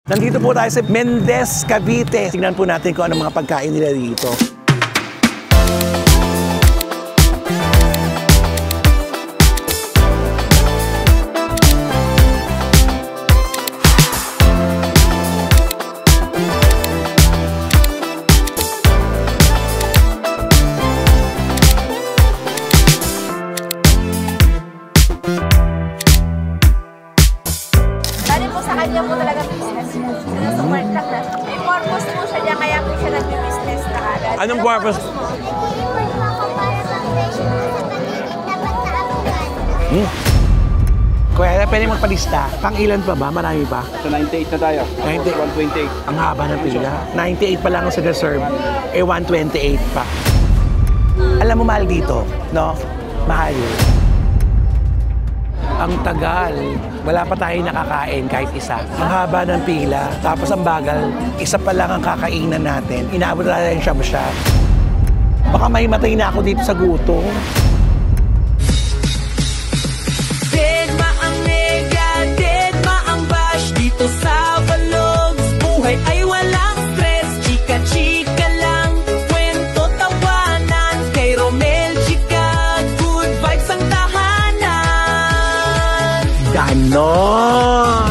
Nandito po tayo sa Mendez, Cavite. Tingnan po natin kung ano mga pagkain nila dito. Kanya po talaga business mo. Support lang na. May purpose po siya niya, kaya po siya nag-business na agad. Anong purpose? Kuya, pwede magpalista. Pang ilan pa ba? Marami pa? So 98 na tayo. 98. 128. Ang haba ng pila. 98 pa lang ang reserve. 128 pa. Alam mo, mahal dito, no? Mahal. Ang tagal. Wala pa tayo nakakain kahit isa. Ang haba ng pila, tapos ang bagal, isa pa lang ang kakainan natin. Inaabot natin siya. Baka may matay na ako dito sa gutom. Dead ma ang nega, dead ma ang bash. Dito sa Vlogs, buhay ay walang stress. Chika-chika lang, kwento tawanan. Kay Romel Chika, good vibes ang tahanan. Ganon!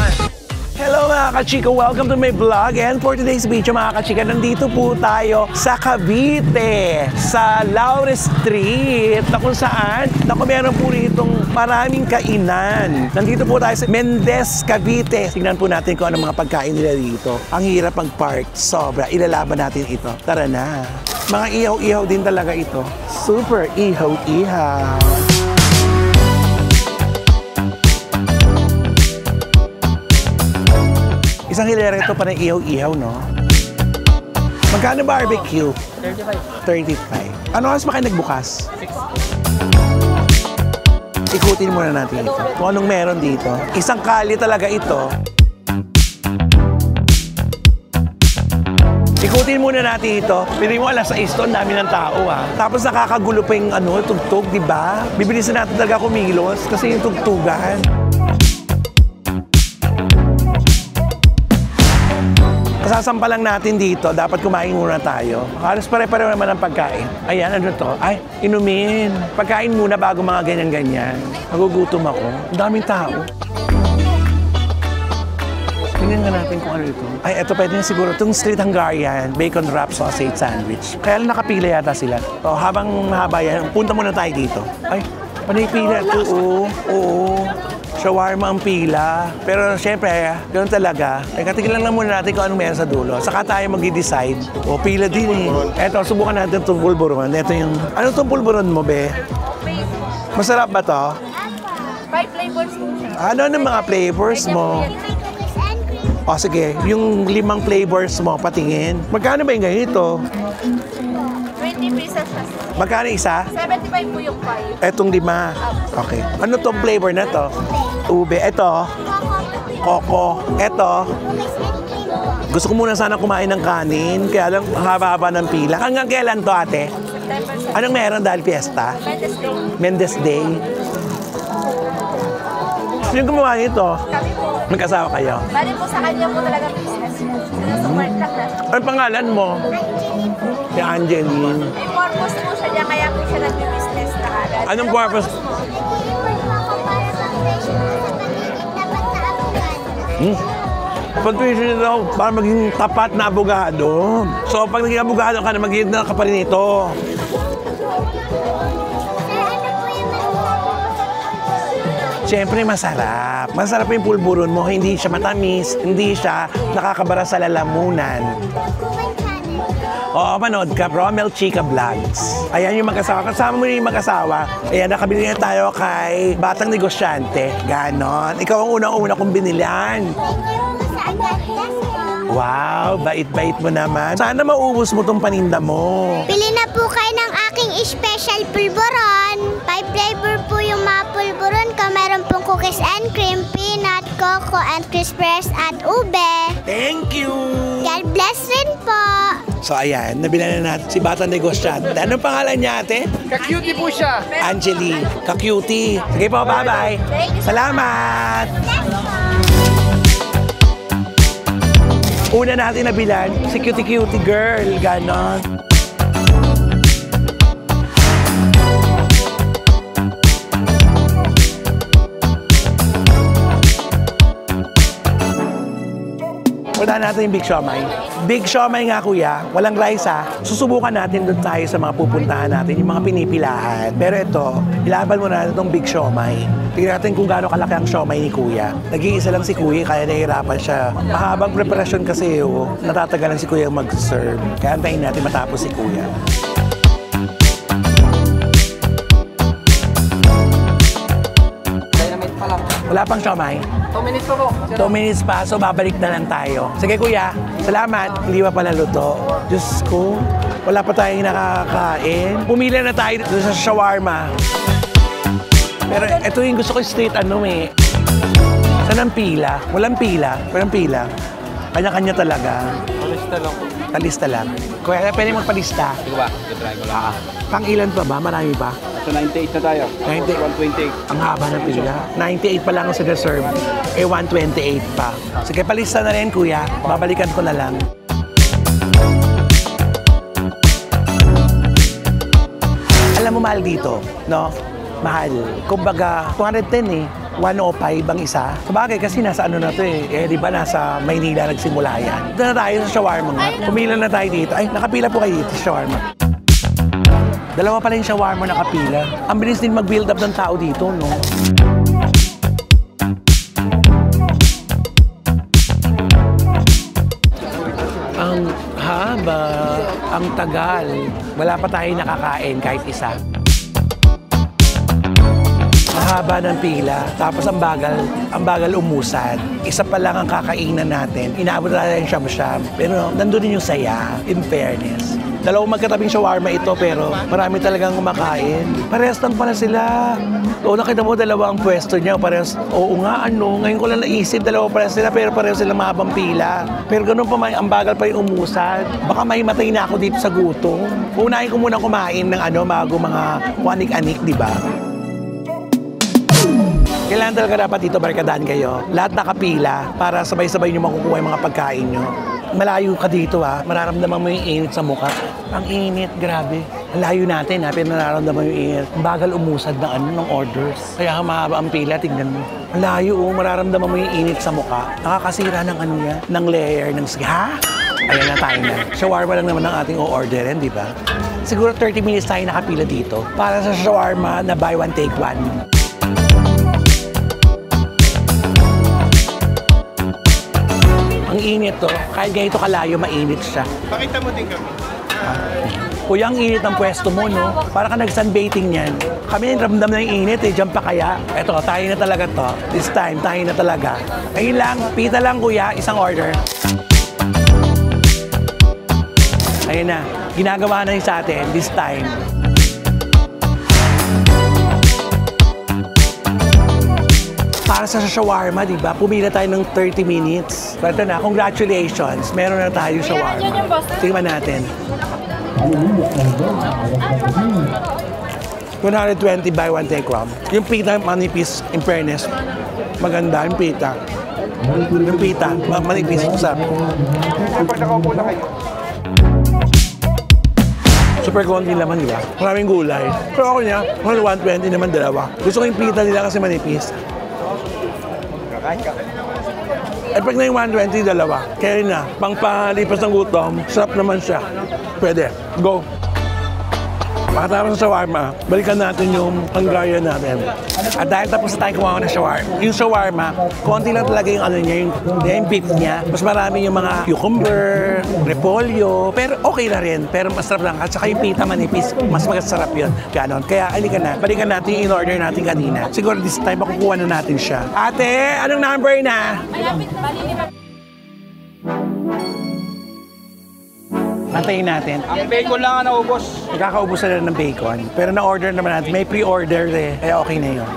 Hello mga kachika! Welcome to my vlog. And for today's video mga kachika, nandito po tayo sa Cavite, sa Laure Street, na kung saan, meron po ritong maraming kainan. Nandito po tayo sa Mendez, Cavite. Tingnan po natin kung ano mga pagkain nila dito. Ang hirap mag-park, sobra. Ilalaban natin ito. Tara na! Mga ihaw-ihaw din talaga ito. Super ihaw-ihaw. Isang hilera ito pa ng ihaw-ihaw, no? Magkano barbecue? 35. 35. Ano oras ba kayo nagbukas? 6. Ikutin muna natin ito. Kung anong meron dito. Isang kali talaga ito. Ikutin muna natin ito. Pili mo alas 6 to, ang dami ng tao Tapos nakakagulo pa yung tugtog, di ba? Bibilisan natin talaga kumilos kasi yung tugtugan. Sasampa lang natin dito, dapat kumain muna tayo. Halos pare-pareho naman ang pagkain. Ayan, ano to? Ay, inumin. Pagkain muna bago mga ganyan-ganyan. Nagugutom ako. Ang daming tao. Tingnan nga natin kung ano ito. Ay, ito pwede na siguro. Itong street Hungarian, bacon wrap sausage sandwich. Kaya lang nakapila yata sila. O, habang mahaba yan, punta muna tayo dito. Ay, panay pila ito. Oo. Shawarma ang pila. Pero siyempre, ganoon talaga. Katigilan lang muna natin kung anong meron sa dulo. Saka tayo mag-decide. O, pila din eh. Eto, subukan natin itong pulburon. Ito yung... Ano itong pulburon mo, be? Masarap ba to? 5 flavors po siya. Ano ang mga flavors mo? O, sige. Yung 5 flavors mo, patingin. Magkano ba yung ganito? 20 pesos siya. Magkano isa? 75 po yung 5. Etong 5. Okay. Ano tong flavor na to? Ube. Ito. Coco. Ito. Gusto ko muna sana kumain ng kanin. Kaya lang haba-haba ng pila. Hanggang kailan to, ate? September. Anong meron dahil fiesta? Mendez Day. Mendez Day. Yung gumawa nito, Kami po. mag-asawa kayo. Bali po sa kanya po talaga business mo. Support lang na. Ano pangalan mo? Si Angeline. May purpose po siya niya, kaya po siya nag-business na agad. Anong purpose? Pag-tuition daw, para maging tapat na abogado. So, pag naging abogado ka na, magiging na ka pa rin ito. Siyempre, masarap. Masarap yung pulburon mo. Hindi siya matamis. Hindi siya nakakabara sa lalamunan. Oo, manood ka. Romel Chika Vlogs. Ayan yung mag-asawa. Kasama mo yung mag-asawa. Ayan, nakabili na tayo kay Batang Negosyante. Ganon. Ikaw ang unang-una kong binilan. Wow, bait-bait mo naman. Sana maubos mo tong paninda mo. Pili na po kayo ng aking special pulburon. 5 flavor po yung mga pulburon ko. Meron pong cookies and cream, peanut, coco, and crispers at ube. Thank you! God bless rin po. So ayan, nabilan na natin si Batang Negosyante. Anong pangalan niya, ate? Ka-cutie po siya. Angeli. Ka-cutie. Sige po, bye-bye. Salamat! Una natin nabilan, si cutie-cutie girl, ganon. Wala natin yung Big Siomay. Big Siomay nga kuya, walang rice ha. Susubukan natin doon tayo sa mga pupuntahan natin, yung mga pinipilahan. Pero ito, ilaban muna natin itong Big Siomay. Tingnan natin kung gaano kalaki ang siomay ni kuya. Nag-iisa lang si kuya, kaya nahihirapan siya. Mahabang preparasyon kasi natatagalan si kuya mag-serve. Kaya antayin natin matapos si kuya. Dynamite pa lang. Wala pang siomay? 2 minutes pa po. 2 minutes pa, so babalik na lang tayo. Sige kuya, salamat. Hindi pa pala luto. Diyos ko, wala pa tayong nakakain. Pumila na tayo doon sa shawarma. Pero ito yung gusto ko straight Saan ang pila? Walang pila. Walang pila. Kanya-kanya talaga. Palista lang po. Talista lang. Kuya, pwede magpalista. Sige ba? I-try ko lang. Pang ilan pa ba? Marami pa? So 98 na tayo. 98. 128. Ang haba ng pila. 98 pa lang ang serve. 128 pa. Sige, palista na rin, kuya. Babalikan ko na lang. Alam mo, mahal dito, no? Mahal. Kumbaga, 210 105 ang isa. Sabagay kasi nasa ano na to di ba nasa Maynila nagsimula yan. Doon na tayo sa shawarma nga. Pumila na tayo dito. Ay, nakapila po kayo dito sa shawarma. Dalawa pala yung shawarma nakapila. Ang bilis din mag-build up ng tao dito, no? Ang haba, ang tagal. Wala pa tayo nakakain kahit isa. Haba ng pila, tapos ang bagal umusad. Isa pa lang ang kakainan natin. Inaabot natin yung siyam-siyam. Pero nandun din yung saya, in fairness. Dalawang magkatabing shawarma ito, pero marami talagang kumakain. Parehas lang pala sila. Nakita mo, dalawa ang pwesto niya. Parehas, ngayon ko lang naisip, dalawa parehas sila, pero parehas sila mahabang pila. Pero ganun pa, ang bagal pa yung umusad. Baka mahimatay na ako dito sa gutom. Unahin ko muna kumain ng bago mga wanik-anik, di ba? Kailangan talaga dapat dito barkadahan kayo. Lahat nakapila para sabay-sabay nyo makukuha yung mga pagkain nyo. Malayo ka dito mararamdaman mo yung init sa mukha. Ang init, grabe. Ang layo natin pero nararamdaman mo yung init. Ang bagal umusad ng orders. Kaya mahaba ang pila, tignan mo. Ang layo mararamdaman mo yung init sa mukha. Nakakasira ng ng layer, Ayan na tayo na. Shawarma lang naman ang ating o-orderin, di ba? Siguro 30 minutes tayo nakapila dito para sa shawarma na buy one, take one. Ang init kahit ganito kalayo, mainit siya. Pakita mo din kami. Kuya, ang init ng pwesto mo, no? Para ka nag-sunbathing niyan. Kami ramdam na yung init, Diyan pa kaya? Eto, tayo na talaga to. This time, tayo na talaga. Ayun lang, pita lang kuya, isang order. Ayun na, ginagawa na yung sa atin, this time. Para sa shawarma, di ba? Pumila tayo ng 30 minutes. Pero ito na, congratulations. Meron na tayo shawarma. Tingnan natin. 120 buy one take one. Yung pita, manipis, in fairness. Maganda yung pita. Yung pita, manipis, masarap. Super konti naman, di ba? Maraming gulay. Pero ako niya, 120 naman dalawa. Gusto ko yung pita nila kasi manipis. Pag na yung 120, dalawa. Kaya na, pangpalipas ng gutom, sarap naman siya. Pwede. Go! Pagkatapos ng shawarma, balikan natin yung Hungarian natin. At dahil tapos na tayo kumawa ng shawarma, yung shawarma, konti lang talaga yung yung beef niya. Mas marami yung mga cucumber, repolyo, pero okay na rin. Pero masarap lang. At saka yung pita manipis, mas masarap yun. Ganon. Kaya, alika na. Balikan natin yung in-order natin kanina. Siguro this time, makukuha na natin siya. Ate, anong number na? Antayin natin. Ang bacon lang ang naubos. Nagkakaubos na ng bacon. Pero na-order naman natin. May pre-order kaya okay na yun.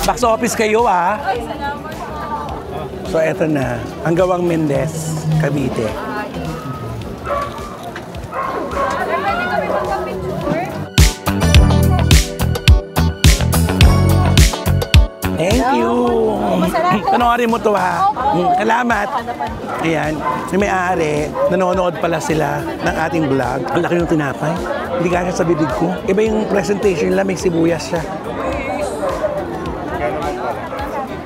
Box office kayo So eto na. Ang Gawang Mendez, Cavite. Thank you. Panoorin mo to ha. Salamat. Ayan, yung may-ari, nanonood pala sila ng ating vlog. Ang laki ng tinapay. Hindi kaya sa bibig ko. Iba yung presentation nila, may sibuyas siya.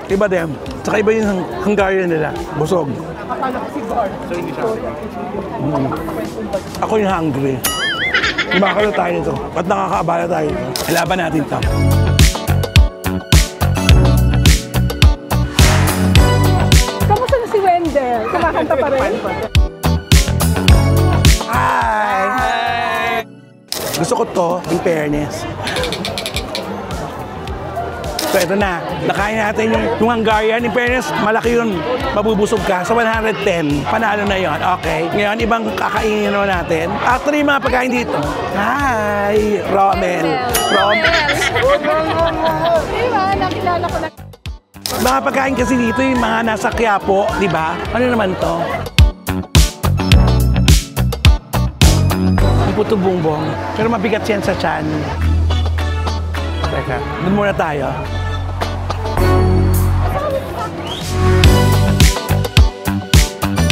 Iba din. Tsaka iba yung Hungarian nila. Busog. Ako yung hungry. Kumakalo tayo nito. Ba't nakakaabala tayo nito? Ilaban natin ito. Kamusta na si Wendell? Kumakanta pa rin? Hi! Gusto ko to, in fairness. So ito na, nakain natin yung Hungarian. In fairness, malaki yun. Mabubusog ka. Sa 110, panalo na yon. Okay. Ngayon, ibang kakainin naman natin. Actually, yung mga pagkain dito. Hi! Rommel. Diba? Nakilala ko na. Mga pagkain kasi dito, yung mga nasa Quiapo, di ba? Ano naman to? Ang puto bumbong. Pero mabigat yan sa tiyan. Teka, doon muna tayo.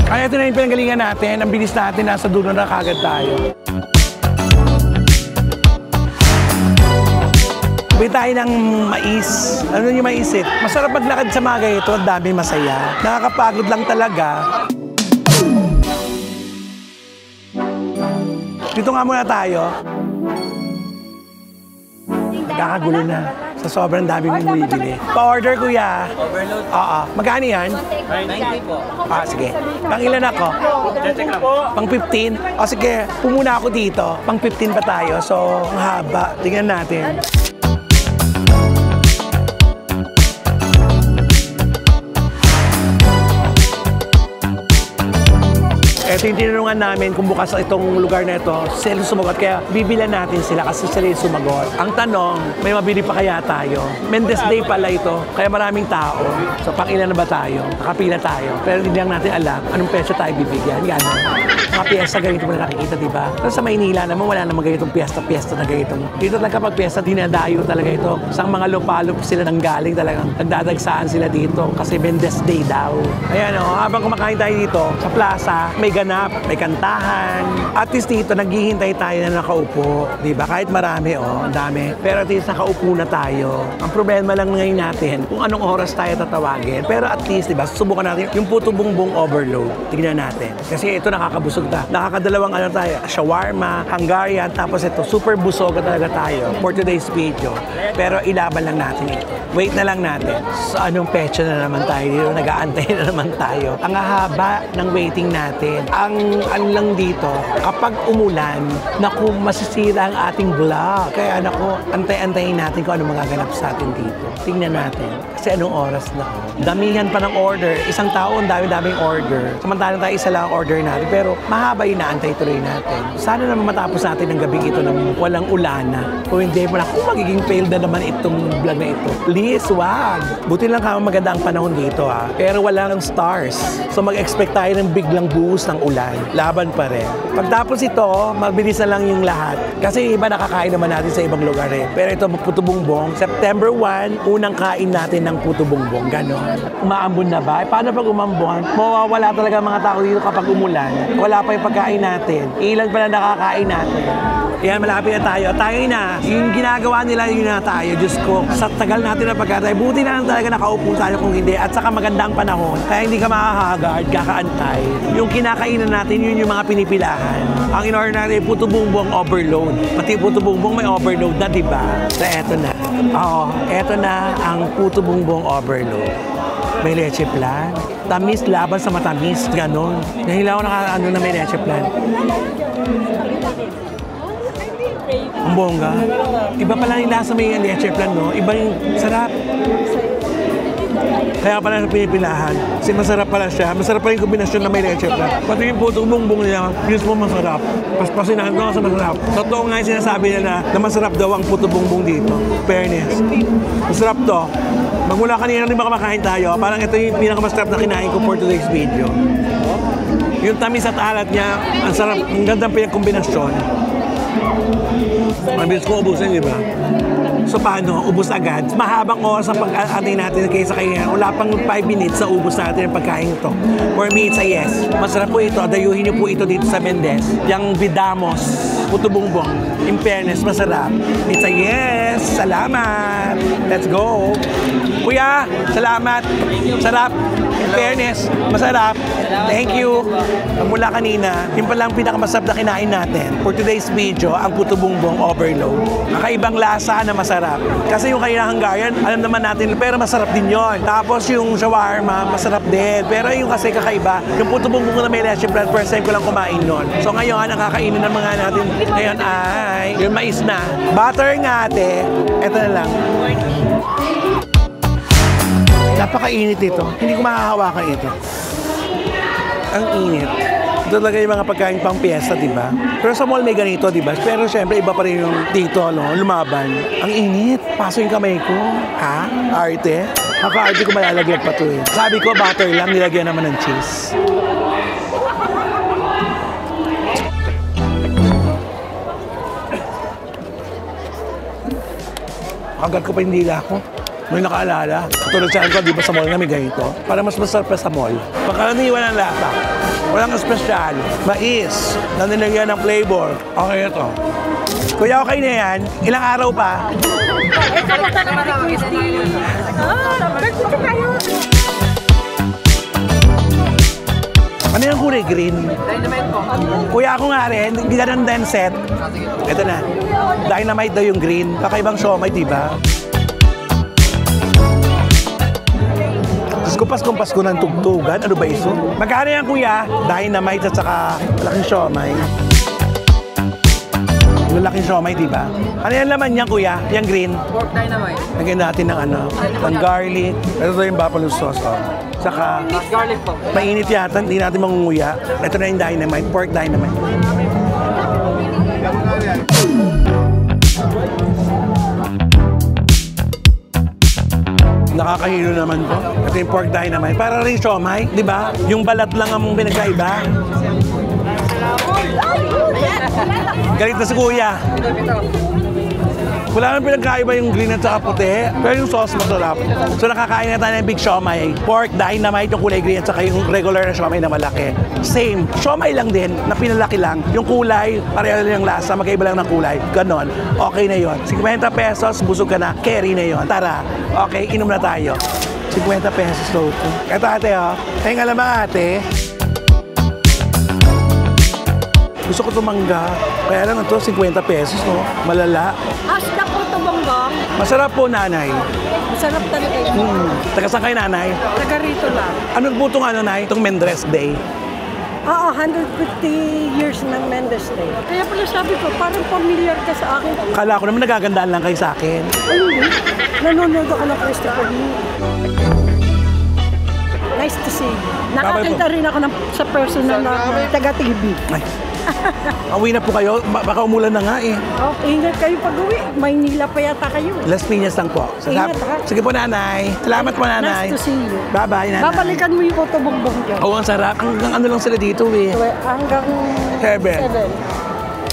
Kaya ito na yung pinanggalingan natin. Ang bilis natin, nasa dulo na kagad tayo. Bili tayo ng mais. Ano yung mais eh? Masarap maglakad sa mga ganito. Ang dami masaya. Nakakapagod lang talaga. Dito nga muna tayo. Kakagulo na. Sa sobrang dami mong bumibili. Pa-order, kuya. Overload. Oo. Magkano yan? 90 po. Sige. Pang ilan ako? Pang 15? O sige, pumuna ako dito. Pang 15 pa tayo. So, ang haba. Tingnan natin. Ito yung tinanungan namin kung bukas itong lugar na ito, sila sumagot. Kaya bibilan natin sila kasi sila yung sumagot. Ang tanong, may mabili pa kaya tayo? Mendes Day pala ito, kaya maraming tao. So pang ilan na ba tayo? Nakapila tayo. Pero hindi lang natin alam anong presyo tayo bibigyan. Gano'n. Mga piyesta ganito mo na nakikita, di ba? Pero sa Maynila naman, wala namang ganitong piyesta na ganitong. Dito talaga pag piyesta, dinadayo talaga ito. Sa mga lupalop sila nang galing talagang nagdadagsaan sila dito kasi Mendes Day daw. Ayan o, habang kumakain tayo dito sa plaza, may ganap, may kantahan. At least dito, naghihintay tayo na nakaupo. Di ba? Kahit marami, ang dami. Pero at least nakaupo na tayo. Ang problema lang ngayon natin, kung anong oras tayo tatawagin. Pero at least, di ba, susubukan natin yung puto bumbong overload. Tignan natin. Kasi ito nakakabusog ta. Nakakadalawang ano tayo, shawarma, Hungarian, tapos ito, super busog talaga tayo for today's video. Pero ilaban lang natin ito. Wait na lang natin. Sa anong petsa na naman tayo dito, nag-aantay na naman tayo. Ang haba ng waiting natin. Ang lang dito, kapag umulan, naku, masisira ang ating vlog. Kaya naku, antay-antayin natin kung ano magaganap sa atin dito. Tingnan natin. Kasi anong oras na? Damihan pa ng order. Isang tao, ang dami-daming order. Samantalang tayo isa lang ang order natin. Pero mahaba yung naantay tuloy natin. Sana naman matapos natin ang gabing ito ng walang ulana. Kung hindi mo na, kung magiging failed na naman itong vlog na ito. Please, wag. Buti lang kamo maganda ang panahon dito ha. Pero walang stars. So mag-expect tayo ng biglang buhos ng ulan. Laban pa rin. Pagtapos ito, mabilis na lang yung lahat. Kasi iba nakakain naman natin sa ibang lugar eh. Pero ito, puto bumbong. September 1, unang kain natin ng puto bumbong. Ganon. Umaambon na ba? Paano pag umambon? Mawawala talaga mga tao dito kapag umulan. Wala pa yung pagkain natin. Ilan pa na nakakain natin. Yan, malapit na tayo. Tayo na. Yung ginagawa nila, yun na tayo. Diyos ko, sa tagal natin na pagkatay, buti na lang talaga nakaupo tayo kung hindi. At saka magandang panahon. Kaya hindi ka makakagard, kakaantay. Yung kinakainan natin, yun yung mga pinipilahan. Ang in-order natin, puto bumbong overload. Pati puto bumbong may overload na, diba? So, eto na. Oo, eto na ang puto bumbong overload. May leche plan. Tamis laban sa matamis. Ganon. Nahilaw na ano na may leche plan. Ang bongga. Iba pala yung lasa may leche plan, no? Iba yung sarap. Kaya pala sa pinipilahan. Kasi masarap pala siya. Masarap pala yung kombinasyon na may leche plan. Pati yung puto bumbong nila, mismo masarap. Paspasinahan ko sa masarap. Totoo nga yung sinasabi nila na masarap daw ang puto bumbong dito. Fairness. Masarap to. Magmula kanina rin baka makain tayo. Parang ito yung pinakamasarap na kinain ko for today's video. Yung tamis at alat niya, ang sarap. Ang gandang pinagkombinasyon. Mabilis ko ubusin, di ba? So paano? Ubus agad. Mahabang oras ang pag-atay natin kaysa kaya wala pang 5 minutes sa ubus natin ang pagkain ito. For me, it's a yes. Masarap po ito. Dayuhin niyo po ito dito sa Mendez. Yung Vidamos, Puto Bumbong. In fairness, masarap. It's a yes. Salamat. Let's go. Kuya, salamat. Sarap. In fairness, masarap. Thank you. Mula kanina, yun pala ang pinakamasarap na kinain natin. For today's video, ang Puto Bumbong Overload. Kakaibang lasa na masarap. Kasi yung kailangan Hungarian, alam naman natin, pero masarap din yon. Tapos yung shawarma, masarap din. Pero yung kasi kakaiba, yung Puto Bumbong na may leche plan, first time ko lang kumain nun. So ngayon, ang kakainin ng mga natin ngayon ay yung mais na. Butter nga ate. Ito na lang. Napakainit ito. Hindi ko makahawakan ito. Ang init. Ito talaga yung mga pagkain pang piyesta, di ba? Pero sa mall may ganito, di ba? Pero syempre, iba pa rin yung dito, lumaban. Ang init. Paso yung kamay ko. Ha? Arte? Arte ko malalaglag pa to eh. Sabi ko, butter lang, nilagyan naman ng cheese. Agad ko pa yung dila ko. May nakaalala. Tulad sa ko, di ba sa mall na may ganito? Para mas masarap pa sa mall. Pagkaraniwan ng lata. Walang espesyal. Mais. Na nilagyan ng flavor. Okay ito. Kuya, okay na yan. Ilang araw pa? Ano yung kulay green? Dynamite po. Kuya, ako nga rin. Hindi ka ng denset. Ito na. Dynamite daw yung green. Kakaibang siomay, di ba? Kumpas ko ng tugtugan. Ano ba iso? Magkano yan, kuya? Dynamite at saka malaking siomay. Malaking siomay, di ba? Ano yan laman niya, kuya? Yung green? Pork dynamite. Lagyan natin ng garlic. Ito yung buffalo sauce. Oh. Saka, Garlic po. mainit yata. Hindi natin mangunguya. Ito na yung dynamite. Pork dynamite. Nakakahilo naman to. Ito yung pork dynamite. Para rin siomay, di ba? Yung balat lang ang pinagkaiba. Galit na si kuya. Wala nang pinagkaiba yung green at saka puti. Pero yung sauce masarap. So nakakain na tayo ng big siomay. Pork dynamite yung kulay green at saka yung regular na siomay na malaki. Same. Siomay lang din, na pinalaki lang. Yung kulay, pareho lang yung lasa, magkaiba lang ng kulay. Ganon. Okay na yon. 50 pesos, busog ka na. Carry na yon. Tara. Okay, inom na tayo. 50 pesos daw ito. Ito ate, oh. Ay, alam ba ate? Gusto ko tumangga. Kaya lang ito, 50 pesos, no? Malala. Hasta po ito, Bongbong. Masarap po, nanay. Masarap talaga yun. Taga saan kayo, nanay? Taga rito lang. Ano po itong ano, nay? Itong Mendres Day? Oo, 150 years ng Mendes Day. Kaya pala sabi ko, parang familiar ka sa akin. Kala ko naman nagagandaan lang kayo sa akin. Ay, hindi. Nanonood ako ng Christopher Lee. Nice to see you. Nakakita rin ako sa personal na taga-TV. Ay. Uwi na po kayo. Baka umulan na nga eh. Okay, ingat kayo pag-uwi. Maynila pa yata kayo. Las Piñas lang po. Ingat, ha? Sige po, nanay. Salamat po, nanay. Nice to see you. Bye-bye, nanay. Babalikan mo yung Puto Bumbong dyan. Oo, ang sarap. Hanggang ano lang sila dito eh. Hanggang 7.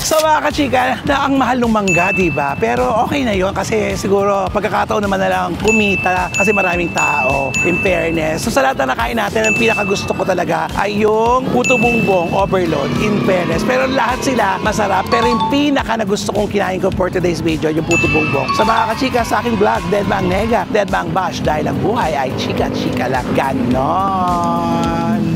So mga kachika, na ang mahal ng mangga, diba? Pero okay na yon kasi siguro pagkakataon naman na lang kumita kasi maraming tao, in fairness. So sa lahat na nakain natin, ang pinakagusto ko talaga ay yung Puto Bumbong Overload, in fairness. Pero lahat sila masarap, pero yung pinaka na gusto kong kinain ko for today's video, yung Puto Bumbong. So mga kachika, sa aking vlog, Dead Bang Nega, Dead Bang Bash, dahil ang buhay ay chika-chika lang. Ganon.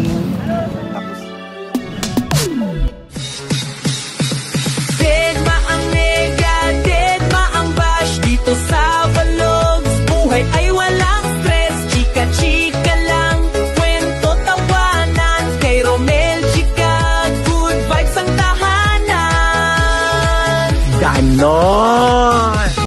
Deadma ang nega, deadma ang bash. Dito sa Vlogs, buhay ay walang stress. Chika-chika lang, kwento tawanan. Kay Romel Chika, good vibes ang tahanan. Ganon.